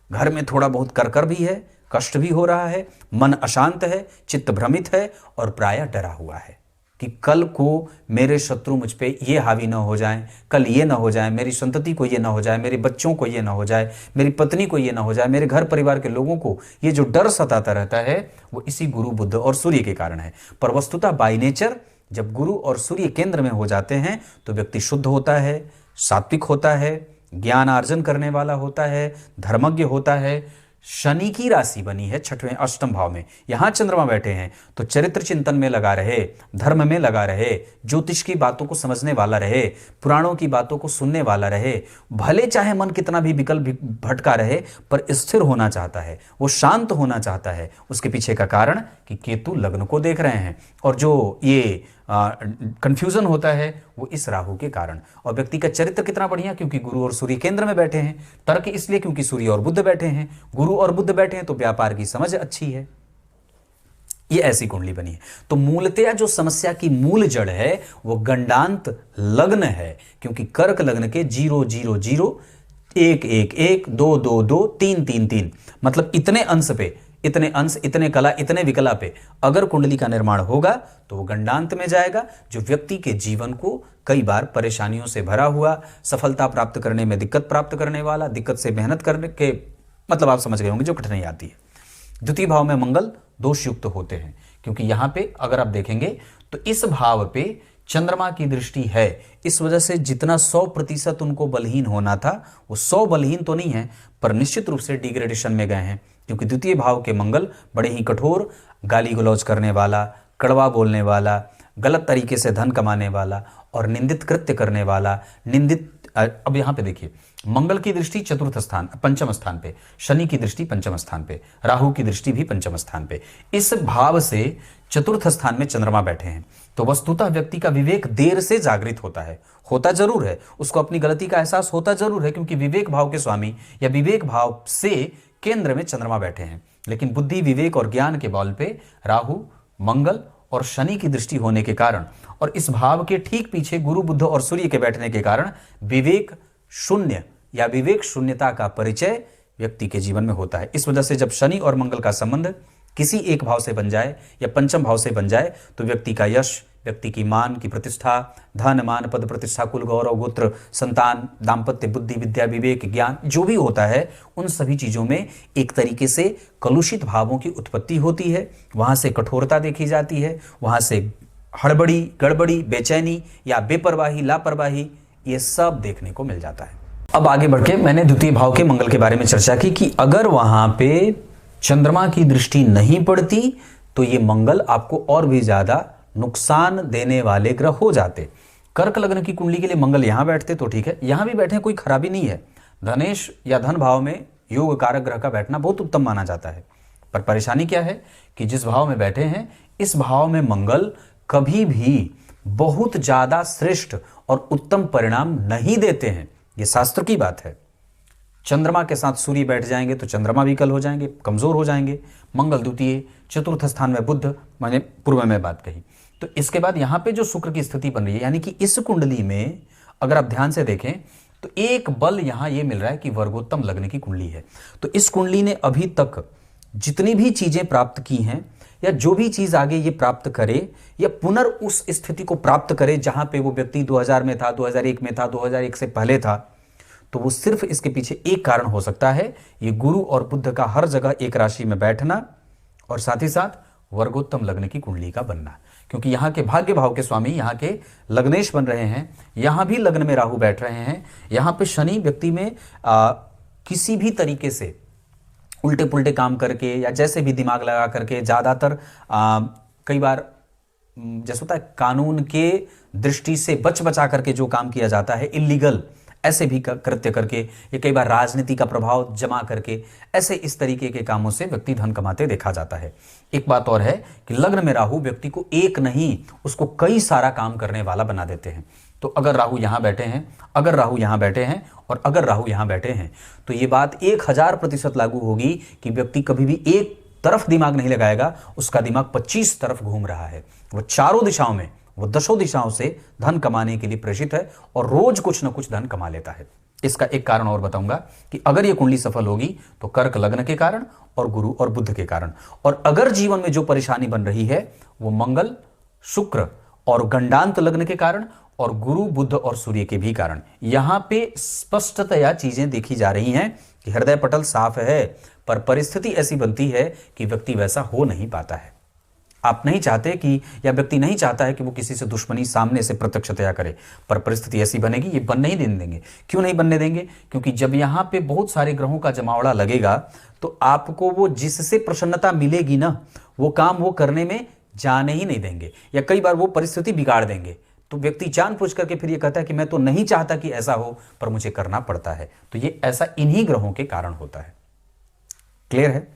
घर में थोड़ा बहुत करकर भी है, कष्ट भी हो रहा है, मन अशांत है, चित्त भ्रमित है और प्रायः डरा हुआ है कि कल को मेरे शत्रु मुझ पे ये हावी ना हो जाएं, कल ये ना हो जाए, मेरी संतति को ये ना हो जाए, मेरे बच्चों को ये ना हो जाए, मेरी पत्नी को ये ना हो जाए, मेरे घर परिवार के लोगों को ये जो डर सताता रहता है वो इसी गुरु, बुध और सूर्य के कारण है। पर वस्तुतः बाय नेचर जब गुरु और सूर्य केंद्र में हो जाते हैं तो व्यक्ति शुद्ध होता है, सात्विक होता है, ज्ञान अर्जन करने वाला होता है, धर्मज्ञ होता है। शनि की राशि बनी है 6वें अष्टम भाव में, यहां चंद्रमा बैठे हैं तो चरित्र चिंतन में लगा रहे, धर्म में लगा रहे, ज्योतिष की बातों को समझने वाला रहे, पुराणों की बातों को सुनने वाला रहे, भले चाहे मन कितना भी विकल भटका रहे पर स्थिर होना चाहता है, वो शांत होना चाहता है। उसके पीछे का कारण कि केतु लग्न को देख रहे हैं, और जो ये कंफ्यूजन होता है वो इस राहु के कारण। और व्यक्ति का चरित्र कितना बढ़िया, क्योंकि गुरु और सूर्य केंद्र में बैठे हैं। तर्क इसलिए क्योंकि सूर्य और बुध बैठे हैं, गुरु और बुध बैठे हैं तो व्यापार की समझ अच्छी है। ये ऐसी कुंडली बनी है। तो मूलतया जो समस्या की मूल जड़ है वो गंडांत लग्न है, क्योंकि कर्क लग्न के 0 0 0 1 1 1 2 2 2 3 3 3 मतलब इतने अंश पे, इतने अंश, इतने कला, इतने विकला पे अगर कुंडली का निर्माण होगा तो वो गंडांत में जाएगा, जो व्यक्ति के जीवन को कई बार परेशानियों से भरा हुआ, सफलता प्राप्त करने में दिक्कत प्राप्त करने वाला, दिक्कत से मेहनत करने के मतलब आप समझ गए होंगे जो कठिनाई आती है। द्वितीय भाव में मंगल दोष युक्त होते हैं, क्योंकि यहां पे अगर आप देखेंगे तो इस भाव पे चंद्रमा की दृष्टि है, इस वजह से जितना 100% उनको बलहीन होना था वो 100 बलहीन तो नहीं है, पर निश्चित रूप से डिग्रेडेशन में गए हैं। क्योंकि द्वितीय भाव के मंगल बड़े ही कठोर, गाली गलौज करने वाला, कड़वा बोलने वाला, गलत तरीके से धन कमाने वाला और निंदित कृत्य करने वाला, निंदित। अब यहां पे देखिए, मंगल की दृष्टि चतुर्थ स्थान, पंचम स्थान पे, शनि की दृष्टि पंचम स्थान पे, राहु की दृष्टि भी पंचम स्थान पे, इस भाव से चतुर्थ स्थान में चंद्रमा बैठे हैं। तो वस्तुतः व्यक्ति का विवेक देर से जागृत होता है, होता जरूर है, उसको अपनी गलती का एहसास होता जरूर है, क्योंकि विवेक भाव के स्वामी या विवेक भाव से केंद्र में चंद्रमा बैठे हैं। लेकिन बुद्धि, विवेक और ज्ञान के बल पे राहु, मंगल और शनि की दृष्टि होने के कारण और इस भाव के ठीक पीछे गुरु, बुध और सूर्य के बैठने के कारण विवेक शून्य या विवेक शून्यता का परिचय व्यक्ति के जीवन में होता है। इस वजह से जब शनि और मंगल का संबंध किसी एक भाव से बन जाए या पंचम भाव से बन जाए तो व्यक्ति का यश, व्यक्ति की मान की प्रतिष्ठा, धन मान पद प्रतिष्ठा, कुल गौरव, गोत्र, संतान, दाम्पत्य, बुद्धि, विद्या, विवेक, ज्ञान जो भी होता है उन सभी चीजों में एक तरीके से कलुषित भावों की उत्पत्ति होती है। वहां से कठोरता देखी जाती है, वहां से हड़बड़ी, गड़बड़ी, बेचैनी या बेपरवाही, लापरवाही, ये सब देखने को मिल जाता है। अब आगे बढ़ के मैंने द्वितीय भाव के मंगल के बारे में चर्चा की कि अगर वहां पे चंद्रमा की दृष्टि नहीं पड़ती तो ये मंगल आपको और भी ज्यादा नुकसान देने वाले ग्रह हो जाते। कर्क लग्न की कुंडली के लिए मंगल यहां बैठते तो ठीक है, यहां भी बैठे कोई खराबी नहीं है। धनेश या धन भाव में योग कारक ग्रह का बैठना बहुत उत्तम माना जाता है। पर परेशानी क्या है कि जिस भाव में बैठे हैं इस भाव में मंगल कभी भी बहुत ज्यादा श्रेष्ठ और उत्तम परिणाम नहीं देते हैं, यह शास्त्र की बात है। चंद्रमा के साथ सूर्य बैठ जाएंगे तो चंद्रमा विकल हो जाएंगे, कमजोर हो जाएंगे। मंगल द्वितीय, चतुर्थ स्थान में बुध, मैंने पूर्व में बात कही। तो इसके बाद यहां पे जो शुक्र की स्थिति बन रही है, यानी कि इस कुंडली में अगर आप ध्यान से देखें तो एक बल यहां ये मिल रहा है कि वर्गोत्तम लग्न की कुंडली है। तो इस कुंडली ने अभी तक जितनी भी चीजें प्राप्त की हैं या जो भी चीज आगे ये प्राप्त करे या पुनर्उस स्थिति को प्राप्त करे जहां पे वो व्यक्ति 2000 में था, 2001 में था, 2001 से पहले था, तो वो सिर्फ इसके पीछे एक कारण हो सकता है, ये गुरु और बुध का हर जगह एक राशि में बैठना और साथ ही साथ वर्गोत्तम लग्न की कुंडली का बनना। क्योंकि यहाँ के भाग्य भाव के स्वामी यहाँ के लग्नेश बन रहे हैं, यहाँ भी लग्न में राहु बैठ रहे हैं, यहाँ पे शनि व्यक्ति में किसी भी तरीके से उल्टे पुल्टे काम करके या जैसे भी दिमाग लगा करके ज़्यादातर कई बार जैसे होता है कानून के दृष्टि से बचा करके जो काम किया जाता है, इलीगल ऐसे भी कृत्य करके, ये कई बार राजनीति का प्रभाव जमा करके, ऐसे इस तरीके के कामों से व्यक्ति धन कमाते देखा जाता है। एक बात और है कि लग्न में राहु व्यक्ति को एक नहीं, उसको कई सारा काम करने वाला बना देते हैं। तो अगर राहु यहां बैठे हैं, अगर राहु यहां बैठे हैं और अगर राहु यहां बैठे हैं तो ये बात 1000% लागू होगी कि व्यक्ति कभी भी एक तरफ दिमाग नहीं लगाएगा, उसका दिमाग 25 तरफ घूम रहा है, वो चारों दिशाओं में, वो 10 दिशाओं से धन कमाने के लिए प्रेषित है और रोज कुछ ना कुछ धन कमा लेता है। इसका एक कारण और बताऊंगा कि अगर ये कुंडली सफल होगी तो कर्क लग्न के कारण और गुरु और बुध के कारण, और अगर जीवन में जो परेशानी बन रही है वो मंगल, शुक्र और गंडांत लग्न के कारण और गुरु, बुध और सूर्य के भी कारण। यहां पे स्पष्टतया चीजें देखी जा रही हैं कि हृदय पटल साफ है, पर परिस्थिति ऐसी बनती है कि व्यक्ति वैसा हो नहीं पाता है। आप नहीं चाहते कि, या व्यक्ति नहीं चाहता है कि वो किसी से दुश्मनी सामने से प्रत्यक्षतया करे, पर परिस्थिति ऐसी बनेगी, ये बन नहीं देंगे। क्यों नहीं बनने देंगे? क्योंकि जब यहां पे बहुत सारे ग्रहों का जमावड़ा लगेगा तो आपको वो जिससे प्रसन्नता मिलेगी ना, वो काम वो करने में जाने ही नहीं देंगे, या कई बार वो परिस्थिति बिगाड़ देंगे। तो व्यक्ति जानबूझ करके फिर ये कहता है कि मैं तो नहीं चाहता कि ऐसा हो, पर मुझे करना पड़ता है। तो ये ऐसा इन्हीं ग्रहों के कारण होता है। क्लियर है?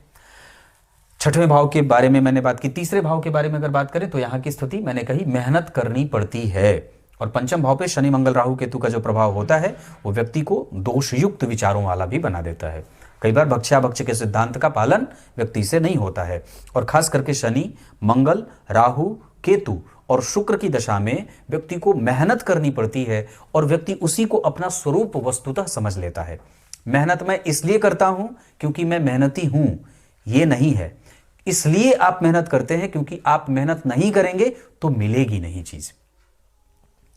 छठवें भाव के बारे में मैंने बात की। तीसरे भाव के बारे में अगर बात करें तो यहां की स्थिति मैंने कही मेहनत करनी पड़ती है, और पंचम भाव पे शनि, मंगल, राहु, केतु का जो प्रभाव होता है वो व्यक्ति को दोषयुक्त विचारों वाला भी बना देता है। कई बार भक्ष्याभक्ष्य के सिद्धांत का पालन व्यक्ति से नहीं होता है, और खास करके शनि, मंगल, राहु, केतु और शुक्र की दशा में व्यक्ति को मेहनत करनी पड़ती है और व्यक्ति उसी को अपना स्वरूप वस्तुतः समझ लेता है। मेहनत मैं इसलिए करता हूं क्योंकि मैं मेहनती हूं, ये नहीं है। इसलिए आप मेहनत करते हैं क्योंकि आप मेहनत नहीं करेंगे तो मिलेगी नहीं चीज,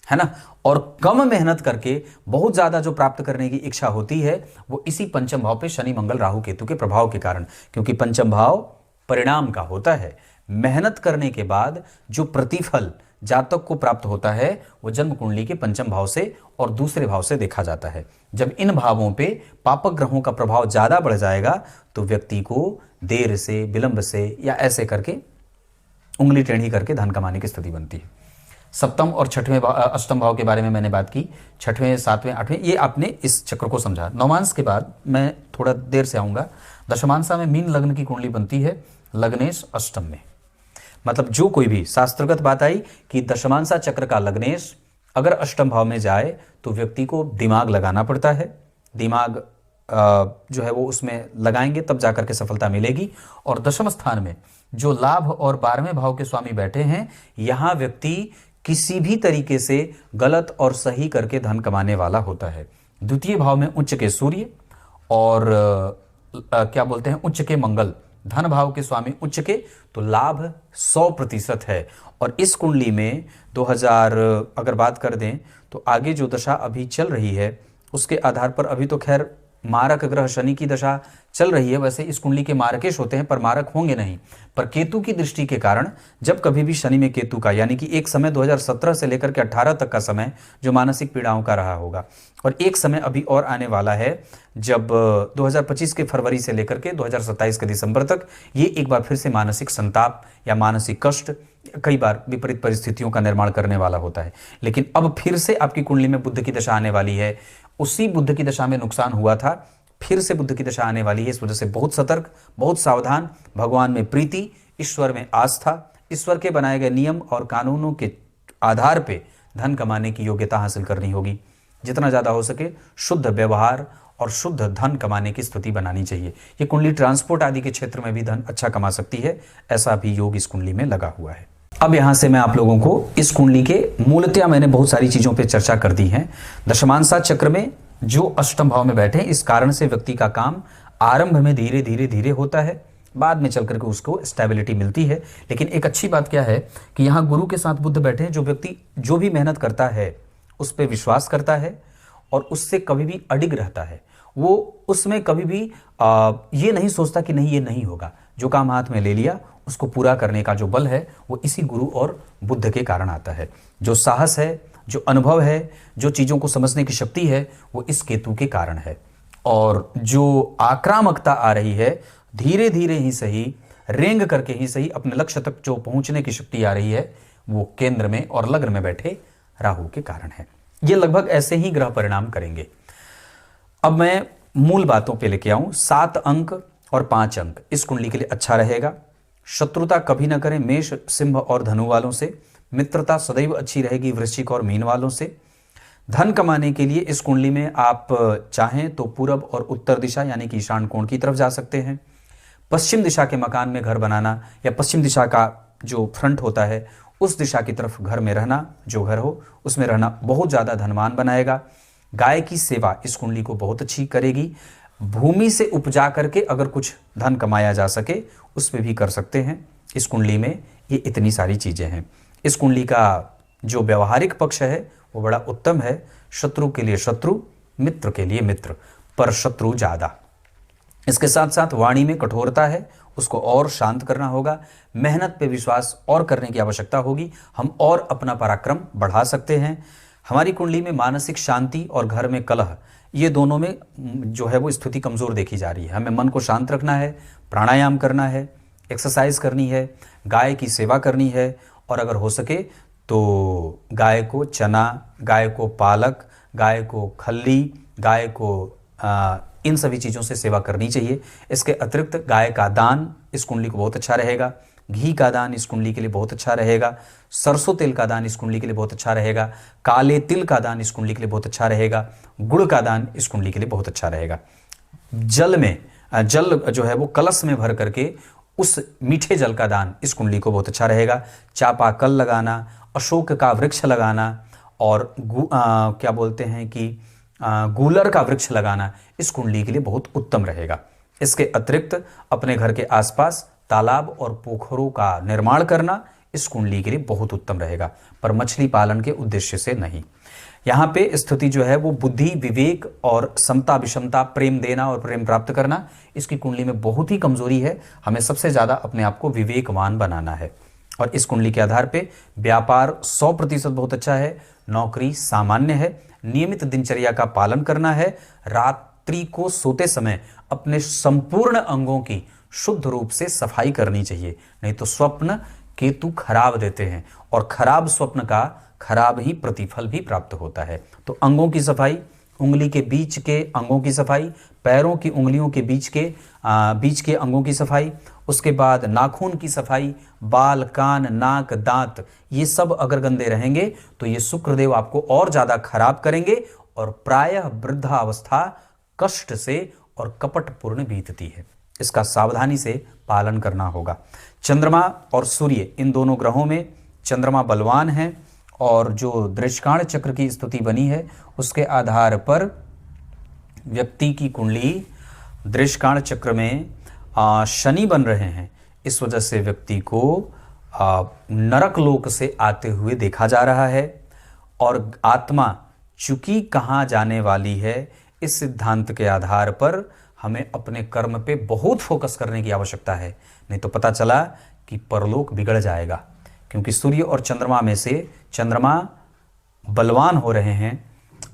है ना। और कम मेहनत करके बहुत ज्यादा जो प्राप्त करने की इच्छा होती है वो इसी पंचम भाव पे शनि, मंगल, राहु, केतु के प्रभाव के कारण, क्योंकि पंचम भाव परिणाम का होता है, मेहनत करने के बाद जो प्रतिफल जातक को प्राप्त होता है वो जन्म कुंडली के पंचम भाव से और दूसरे भाव से देखा जाता है। जब इन भावों पे पापक ग्रहों का प्रभाव ज्यादा बढ़ जाएगा तो व्यक्ति को देर से, विलंब से या ऐसे करके उंगली टेढ़ी करके धन कमाने की स्थिति बनती है। सप्तम और छठवें अष्टम भाव के बारे में मैंने बात की, छठवें, सातवें, आठवें, ये आपने इस चक्र को समझा। नवमांश के बाद मैं थोड़ा देर से आऊंगा। दशमांशा में मीन लग्न की कुंडली बनती है लग्नेश अष्टम में। मतलब जो कोई भी शास्त्रगत बात आई कि दशमांशा चक्र का लग्नेश अगर अष्टम भाव में जाए तो व्यक्ति को दिमाग लगाना पड़ता है। दिमाग जो है वो उसमें लगाएंगे तब जाकर के सफलता मिलेगी। और दशम स्थान में जो लाभ और 12वें भाव के स्वामी बैठे हैं, यहां व्यक्ति किसी भी तरीके से गलत और सही करके धन कमाने वाला होता है। द्वितीय भाव में उच्च के सूर्य और क्या बोलते हैं उच्च के मंगल, धन भाव के स्वामी उच्च के, तो लाभ 100% है। और इस कुंडली में 2000 अगर बात कर दें तो आगे जो दशा अभी चल रही है उसके आधार पर, अभी तो खैर मारक ग्रह शनि की दशा चल रही है, वैसे इस कुंडली के मारकेश होते हैं पर मारक होंगे नहीं, पर केतु की दृष्टि के कारण जब कभी भी शनि में केतु का, यानी कि एक समय 2017 से लेकर के 18 तक का समय जो मानसिक पीड़ाओं का रहा होगा, और एक समय अभी और आने वाला है जब 2025 के फरवरी से लेकर के 2027 के दिसंबर तक ये एक बार फिर से मानसिक संताप या मानसिक कष्ट, कई बार विपरीत परिस्थितियों का निर्माण करने वाला होता है। लेकिन अब फिर से आपकी कुंडली में बुध की दशा आने वाली है। उसी बुध की दशा में नुकसान हुआ था, फिर से बुध की दशा आने वाली है। इस वजह से बहुत सतर्क, बहुत सावधान, भगवान में प्रीति, ईश्वर में आस्था, ईश्वर के बनाए गए नियम और कानूनों के आधार पे धन कमाने की योग्यता हासिल करनी होगी। जितना ज़्यादा हो सके शुद्ध व्यवहार और शुद्ध धन कमाने की स्थिति बनानी चाहिए। ये कुंडली ट्रांसपोर्ट आदि के क्षेत्र में भी धन अच्छा कमा सकती है, ऐसा भी योग इस कुंडली में लगा हुआ है। अब यहां से मैं आप लोगों को इस कुंडली के मूलतया मैंने बहुत सारी चीजों पे चर्चा कर दी है। दशमांशा चक्र में जो अष्टम भाव में बैठे, इस कारण से व्यक्ति का काम आरंभ में धीरे धीरे धीरे होता है, बाद में चल करके उसको स्टेबिलिटी मिलती है। लेकिन एक अच्छी बात क्या है कि यहाँ गुरु के साथ बुध बैठे हैं। जो व्यक्ति जो भी मेहनत करता है उस पर विश्वास करता है और उससे कभी भी अडिग रहता है, वो उसमें कभी भी ये नहीं सोचता कि नहीं ये नहीं होगा। जो काम हाथ में ले लिया उसको पूरा करने का जो बल है वो इसी गुरु और बुध के कारण आता है। जो साहस है, जो अनुभव है, जो चीज़ों को समझने की शक्ति है, वो इस केतु के कारण है। और जो आक्रामकता आ रही है, धीरे धीरे ही सही, रेंग करके ही सही, अपने लक्ष्य तक जो पहुंचने की शक्ति आ रही है, वो केंद्र में और लग्न में बैठे राहु के कारण है। ये लगभग ऐसे ही ग्रह परिणाम करेंगे। अब मैं मूल बातों पे लेके आऊं। 7 अंक और 5 अंक इस कुंडली के लिए अच्छा रहेगा। शत्रुता कभी ना करें मेष, सिंह और धनु वालों से। मित्रता सदैव अच्छी रहेगी वृश्चिक और मीन वालों से। धन कमाने के लिए इस कुंडली में आप चाहें तो पूरब और उत्तर दिशा यानी कि ईशान कोण की तरफ जा सकते हैं। पश्चिम दिशा के मकान में घर बनाना या पश्चिम दिशा का जो फ्रंट होता है उस दिशा की तरफ घर में रहना, जो घर हो उसमें रहना बहुत ज़्यादा धनवान बनाएगा। गाय की सेवा इस कुंडली को बहुत अच्छी करेगी। भूमि से उपजा करके अगर कुछ धन कमाया जा सके उस पर भी कर सकते हैं। इस कुंडली में ये इतनी सारी चीज़ें हैं। इस कुंडली का जो व्यवहारिक पक्ष है वो बड़ा उत्तम है। शत्रु के लिए शत्रु, मित्र के लिए मित्र, पर शत्रु ज़्यादा। इसके साथ साथ वाणी में कठोरता है, उसको और शांत करना होगा। मेहनत पे विश्वास और करने की आवश्यकता होगी। हम और अपना पराक्रम बढ़ा सकते हैं। हमारी कुंडली में मानसिक शांति और घर में कलह, ये दोनों में जो है वो स्थिति कमज़ोर देखी जा रही है। हमें मन को शांत रखना है, प्राणायाम करना है, एक्सरसाइज करनी है, गाय की सेवा करनी है, और अगर हो सके तो गाय को चना, गाय को पालक, गाय को खल्ली, गाय को इन सभी चीज़ों से सेवा करनी चाहिए। इसके अतिरिक्त गाय का दान इस कुंडली को बहुत अच्छा रहेगा। घी का दान इस कुंडली के लिए बहुत अच्छा रहेगा। सरसों तेल का दान इस कुंडली के लिए बहुत अच्छा रहेगा। काले तिल का दान इस कुंडली के लिए बहुत अच्छा रहेगा। गुड़ का दान इस कुंडली के लिए बहुत अच्छा रहेगा। जल जो है वो कलश में भर करके उस मीठे जल का दान इस कुंडली को बहुत अच्छा रहेगा। चापाकल लगाना, अशोक का वृक्ष लगाना और क्या बोलते हैं कि गूलर का वृक्ष लगाना इस कुंडली के लिए बहुत उत्तम रहेगा। इसके अतिरिक्त अपने घर के आसपास तालाब और पोखरों का निर्माण करना इस कुंडली के लिए बहुत उत्तम रहेगा, पर मछली पालन के उद्देश्य से नहीं। यहाँ पे स्थिति जो है वो बुद्धि, विवेक और समता विषमता, प्रेम देना और प्रेम प्राप्त करना, इसकी कुंडली में बहुत ही कमजोरी है। हमें सबसे ज़्यादा अपने आप को विवेकवान बनाना है। और इस कुंडली के आधार पे व्यापार 100% बहुत अच्छा है, नौकरी सामान्य है, नियमित दिनचर्या का पालन करना है, रात्रि को सोते समय अपने संपूर्ण अंगों की शुद्ध रूप से सफाई करनी चाहिए, नहीं तो स्वप्न केतु खराब देते हैं और खराब स्वप्न का खराब ही प्रतिफल भी प्राप्त होता है। तो अंगों की सफाई, उंगली के बीच के अंगों की सफाई, पैरों की उंगलियों के बीच के अंगों की सफाई, उसके बाद नाखून की सफाई, बाल, कान, नाक, दांत, ये सब अगर गंदे रहेंगे तो ये शुक्रदेव आपको और ज़्यादा खराब करेंगे और प्रायः वृद्धावस्था कष्ट से और कपटपूर्ण बीतती है। इसका सावधानी से पालन करना होगा। चंद्रमा और सूर्य, इन दोनों ग्रहों में चंद्रमा बलवान है और जो दृष्काण चक्र की स्थिति बनी है उसके आधार पर व्यक्ति की कुंडली दृष्काण चक्र में शनि बन रहे हैं। इस वजह से व्यक्ति को नरक लोक से आते हुए देखा जा रहा है और आत्मा चूंकि कहाँ जाने वाली है, इस सिद्धांत के आधार पर हमें अपने कर्म पे बहुत फोकस करने की आवश्यकता है, नहीं तो पता चला कि परलोक बिगड़ जाएगा। क्योंकि सूर्य और चंद्रमा में से चंद्रमा बलवान हो रहे हैं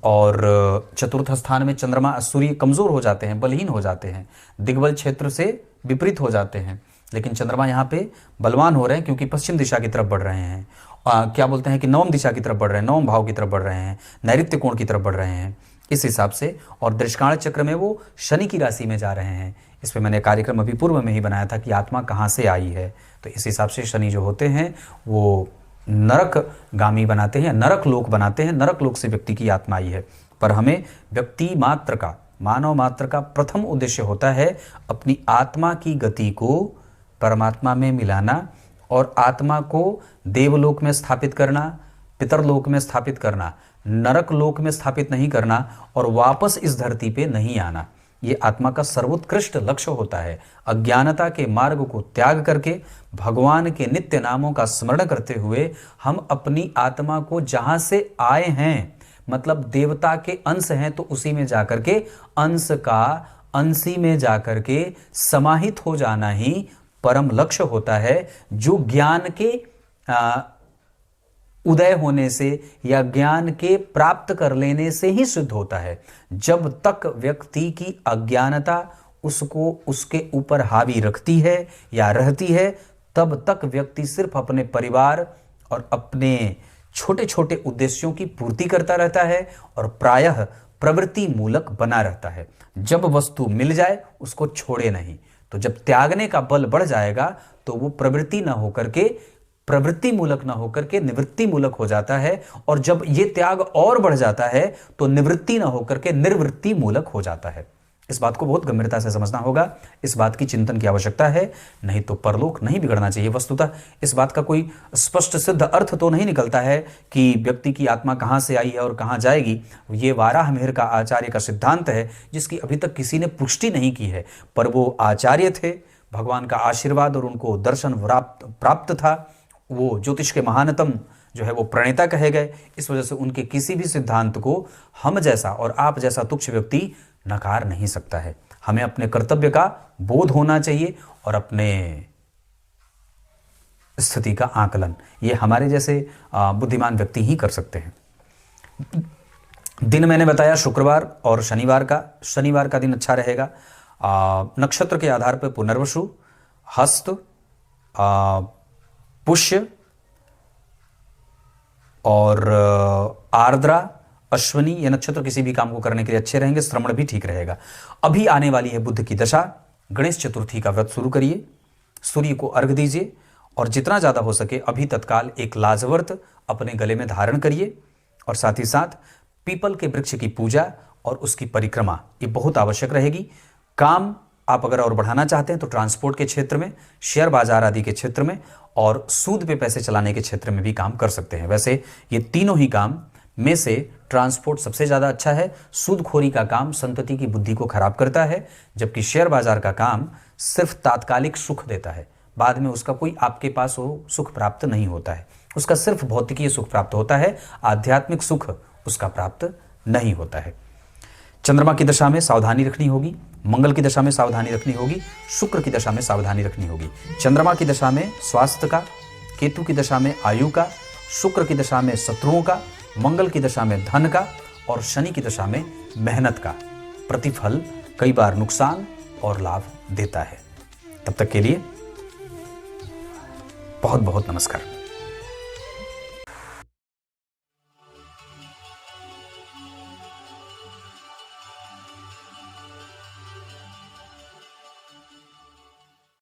और चतुर्थ स्थान में चंद्रमा, सूर्य कमजोर हो जाते हैं, बलहीन हो जाते हैं, दिग्बल क्षेत्र से विपरीत हो जाते हैं। लेकिन चंद्रमा यहाँ पे बलवान हो रहे हैं क्योंकि पश्चिम दिशा की तरफ बढ़ रहे हैं, क्या बोलते हैं कि नवम दिशा की तरफ बढ़ रहे हैं, नवम भाव की तरफ बढ़ रहे हैं, नैऋत्य कोण की तरफ बढ़ रहे हैं इस हिसाब से। और दृष्काण चक्र में वो शनि की राशि में जा रहे हैं। इस पर मैंने कार्यक्रम अभी पूर्व में ही बनाया था कि आत्मा कहाँ से आई है। तो इस हिसाब से शनि जो होते हैं वो नरक गामी बनाते हैं, नरक लोक बनाते हैं, नरक लोक से व्यक्ति की आत्मा आई है। पर हमें व्यक्ति मात्र का, मानव मात्र का प्रथम उद्देश्य होता है अपनी आत्मा की गति को परमात्मा में मिलाना और आत्मा को देवलोक में स्थापित करना, पितरलोक में स्थापित करना, नरक लोक में स्थापित नहीं करना और वापस इस धरती पे नहीं आना। ये आत्मा का सर्वोत्कृष्ट लक्ष्य होता है। अज्ञानता के मार्ग को त्याग करके भगवान के नित्य नामों का स्मरण करते हुए हम अपनी आत्मा को जहां से आए हैं, मतलब देवता के अंश हैं, तो उसी में जाकर के अंश का अंशी में जाकर के समाहित हो जाना ही परम लक्ष्य होता है, जो ज्ञान के उदय होने से या ज्ञान के प्राप्त कर लेने से ही सिद्ध होता है। जब तक व्यक्ति की अज्ञानता उसको उसके ऊपर हावी रखती है या रहती है, तब तक व्यक्ति सिर्फ अपने परिवार और अपने छोटे छोटे उद्देश्यों की पूर्ति करता रहता है और प्रायः प्रवृत्ति मूलक बना रहता है। जब वस्तु मिल जाए उसको छोड़े नहीं, तो जब त्यागने का बल बढ़ जाएगा तो वो प्रवृत्ति प्रवृत्ति मूलक ना होकर के निवृत्ति मूलक हो जाता है, और जब ये त्याग और बढ़ जाता है तो निवृत्ति ना होकर के निर्वृत्ति मूलक हो जाता है। इस बात को बहुत गंभीरता से समझना होगा, इस बात की चिंतन की आवश्यकता है, नहीं तो परलोक नहीं बिगड़ना चाहिए। वस्तुतः इस बात का कोई स्पष्ट सिद्ध अर्थ तो नहीं निकलता है कि व्यक्ति की आत्मा कहाँ से आई है और कहाँ जाएगी। ये वाराहमिहिर का आचार्य का सिद्धांत है, जिसकी अभी तक किसी ने पुष्टि नहीं की है, पर वो आचार्य थे, भगवान का आशीर्वाद और उनको दर्शन प्राप्त था, वो ज्योतिष के महानतम जो है वो प्रणेता कहे गए। इस वजह से उनके किसी भी सिद्धांत को हम जैसा और आप जैसा तुच्छ व्यक्ति नकार नहीं सकता है। हमें अपने कर्तव्य का बोध होना चाहिए और अपने स्थिति का आकलन ये हमारे जैसे बुद्धिमान व्यक्ति ही कर सकते हैं। दिन मैंने बताया शुक्रवार और शनिवार का। शनिवार का दिन अच्छा रहेगा। नक्षत्र के आधार पर पुनर्वसु, हस्त, पुष्य और आर्द्रा, अश्विनी, ये नक्षत्र किसी भी काम को करने के लिए अच्छे रहेंगे। श्रवण भी ठीक रहेगा। अभी आने वाली है बुध की दशा। गणेश चतुर्थी का व्रत शुरू करिए, सूर्य को अर्घ दीजिए और जितना ज़्यादा हो सके अभी तत्काल एक लाजवर्त अपने गले में धारण करिए। और साथ ही साथ पीपल के वृक्ष की पूजा और उसकी परिक्रमा ये बहुत आवश्यक रहेगी। काम आप अगर और बढ़ाना चाहते हैं तो ट्रांसपोर्ट के क्षेत्र में, शेयर बाजार आदि के क्षेत्र में और सूद पे पैसे चलाने के क्षेत्र में भी काम कर सकते हैं। वैसे ये तीनों ही काम में से ट्रांसपोर्ट सबसे ज़्यादा अच्छा है। सूदखोरी का काम संतति की बुद्धि को खराब करता है, जबकि शेयर बाजार का काम सिर्फ तात्कालिक सुख देता है, बाद में उसका कोई आपके पास वो सुख प्राप्त नहीं होता है, उसका सिर्फ भौतिकीय सुख प्राप्त होता है। आध्यात्मिक सुख उसका प्राप्त नहीं होता है। चंद्रमा की दशा में सावधानी रखनी होगी, मंगल की दशा में सावधानी रखनी होगी, शुक्र की दशा में सावधानी रखनी होगी। चंद्रमा की दशा में स्वास्थ्य का, केतु की दशा में आयु का, शुक्र की दशा में शत्रुओं का, मंगल की दशा में धन का और शनि की दशा में मेहनत का प्रतिफल कई बार नुकसान और लाभ देता है। तब तक के लिए बहुत बहुत नमस्कार।